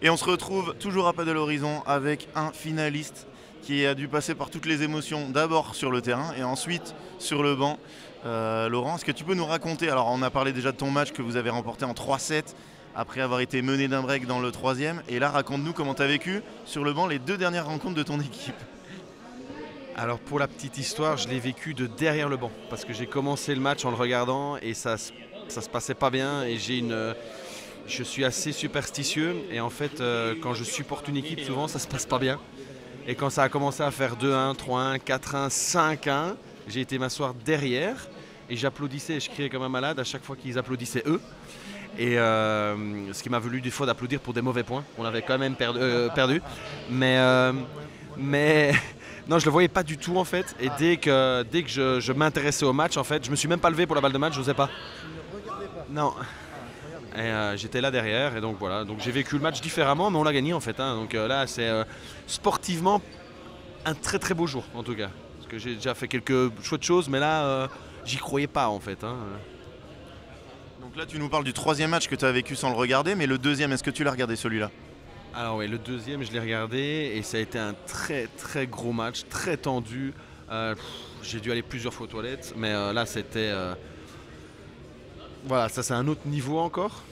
Et on se retrouve toujours à Pas de l'Horizon avec un finaliste qui a dû passer par toutes les émotions, d'abord sur le terrain et ensuite sur le banc. Laurent, est-ce que tu peux nous raconter, alors on a parlé déjà de ton match que vous avez remporté en 3-7 après avoir été mené d'un break dans le troisième, et là raconte-nous comment tu as vécu sur le banc les 2 dernières rencontres de ton équipe. Alors pour la petite histoire, je l'ai vécu de derrière le banc parce que j'ai commencé le match en le regardant et ça se passait pas bien et je suis assez superstitieux et en fait quand je supporte une équipe souvent ça se passe pas bien et quand ça a commencé à faire 2-1, 3-1, 4-1, 5-1, j'ai été m'asseoir derrière et j'applaudissais et je criais comme un malade à chaque fois qu'ils applaudissaient eux. Et ce qui m'a valu des fois d'applaudir pour des mauvais points. On avait quand même perdu. Mais non, je le voyais pas du tout en fait. Et dès que je m'intéressais au match, en fait, je me suis même pas levé pour la balle de match, je n'osais pas. Non. Et j'étais là derrière et donc voilà. Donc j'ai vécu le match différemment, mais on l'a gagné en fait. Hein. Donc là, c'est sportivement un très très beau jour en tout cas. Parce que j'ai déjà fait quelques chouettes choses, mais là, j'y croyais pas en fait. Hein. Donc là tu nous parles du troisième match que tu as vécu sans le regarder, mais le deuxième, est-ce que tu l'as regardé celui-là? Alors oui, le deuxième, je l'ai regardé et ça a été un très très gros match, très tendu. J'ai dû aller plusieurs fois aux toilettes, mais là c'était... Voilà, ça c'est un autre niveau encore.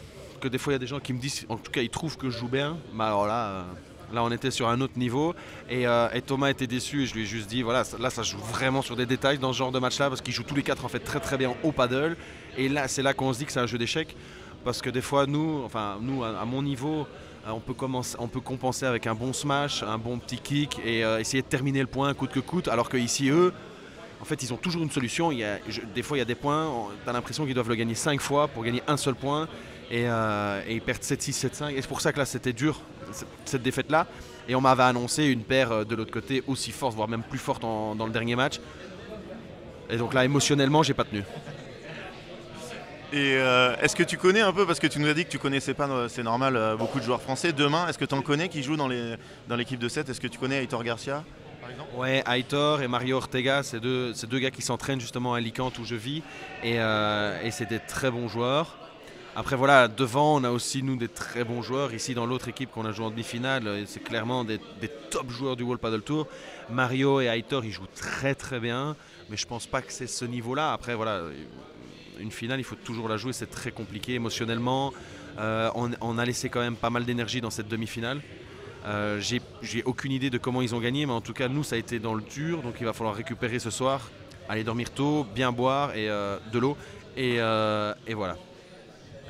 Que des fois il y a des gens qui me disent, en tout cas ils trouvent que je joue bien, mais alors là on était sur un autre niveau et Thomas était déçu et je lui ai juste dit voilà, là ça joue vraiment sur des détails dans ce genre de match-là parce qu'ils jouent tous les quatre en fait très très bien au paddle et là c'est là qu'on se dit que c'est un jeu d'échecs parce que des fois nous à mon niveau on peut compenser avec un bon smash, un bon petit kick et essayer de terminer le point coûte que coûte alors que ici eux en fait ils ont toujours une solution. Des fois il y a des points, tu as l'impression qu'ils doivent le gagner 5 fois pour gagner un seul point. Et ils perdent 7-6, 7-5. Et c'est pour ça que là c'était dur, cette défaite-là. Et on m'avait annoncé une paire de l'autre côté aussi forte, voire même plus forte dans le dernier match. Et donc là émotionnellement j'ai pas tenu. Et est-ce que tu connais un peu, parce que tu nous as dit que tu connaissais pas, c'est normal, beaucoup de joueurs français. Demain, est-ce que tu en connais qui jouent dans l'équipe de 7? Est-ce que tu connais Aitor Garcia par exemple? Ouais, Aitor et Mario Ortega, c'est deux gars qui s'entraînent justement à Alicante où je vis. Et c'est des très bons joueurs. Après voilà, devant on a aussi nous des très bons joueurs. Ici dans l'autre équipe qu'on a joué en demi-finale, c'est clairement des top joueurs du World Paddle Tour. Mario et Aitor ils jouent très très bien, mais je pense pas que c'est ce niveau-là. Après voilà, une finale il faut toujours la jouer, c'est très compliqué émotionnellement. On a laissé quand même pas mal d'énergie dans cette demi-finale. J'ai aucune idée de comment ils ont gagné, mais en tout cas nous ça a été dans le dur, donc il va falloir récupérer ce soir, aller dormir tôt, bien boire et de l'eau et voilà.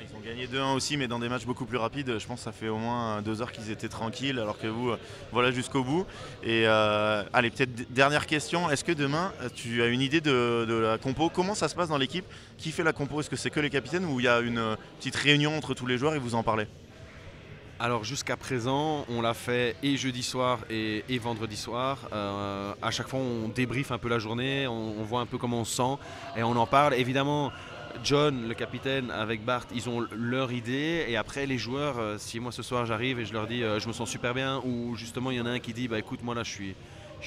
Ils ont gagné 2-1 aussi, mais dans des matchs beaucoup plus rapides. Je pense que ça fait au moins 2 heures qu'ils étaient tranquilles, alors que vous, voilà, jusqu'au bout. Et allez, peut-être dernière question. Est-ce que demain, tu as une idée de la compo? Comment ça se passe dans l'équipe? Qui fait la compo? Est-ce que c'est que les capitaines ou il y a une petite réunion entre tous les joueurs et vous en parlez? Alors jusqu'à présent, on l'a fait et jeudi soir et vendredi soir. À chaque fois, on débriefe un peu la journée, on voit un peu comment on se sent et on en parle. Évidemment, John, le capitaine, avec Bart, ils ont leur idée. Et après, les joueurs, si moi ce soir j'arrive et je leur dis je me sens super bien, ou justement il y en a un qui dit bah écoute, moi là je suis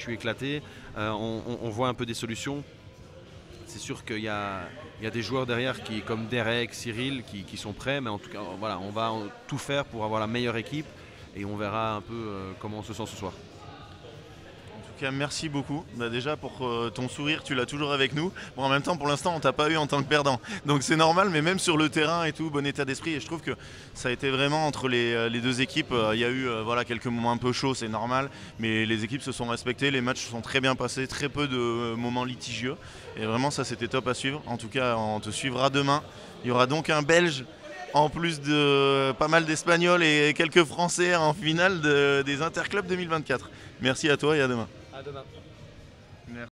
éclaté, on voit un peu des solutions. C'est sûr qu'il y a des joueurs derrière comme Derek, Cyril qui sont prêts, mais en tout cas voilà, on va tout faire pour avoir la meilleure équipe et on verra un peu comment on se sent ce soir. En tout cas, merci beaucoup. Bah, déjà pour ton sourire, tu l'as toujours avec nous. Bon, en même temps, pour l'instant, on t'a pas eu en tant que perdant. Donc c'est normal, mais même sur le terrain et tout, bon état d'esprit. Et je trouve que ça a été vraiment entre les deux équipes. Il y a eu voilà, quelques moments un peu chauds, c'est normal. Mais les équipes se sont respectées, les matchs se sont très bien passés, très peu de moments litigieux. Et vraiment, ça c'était top à suivre. En tout cas, on te suivra demain. Il y aura donc un Belge, en plus de pas mal d'Espagnols et quelques Français en finale des Interclubs 2024. Merci à toi et à demain. À demain.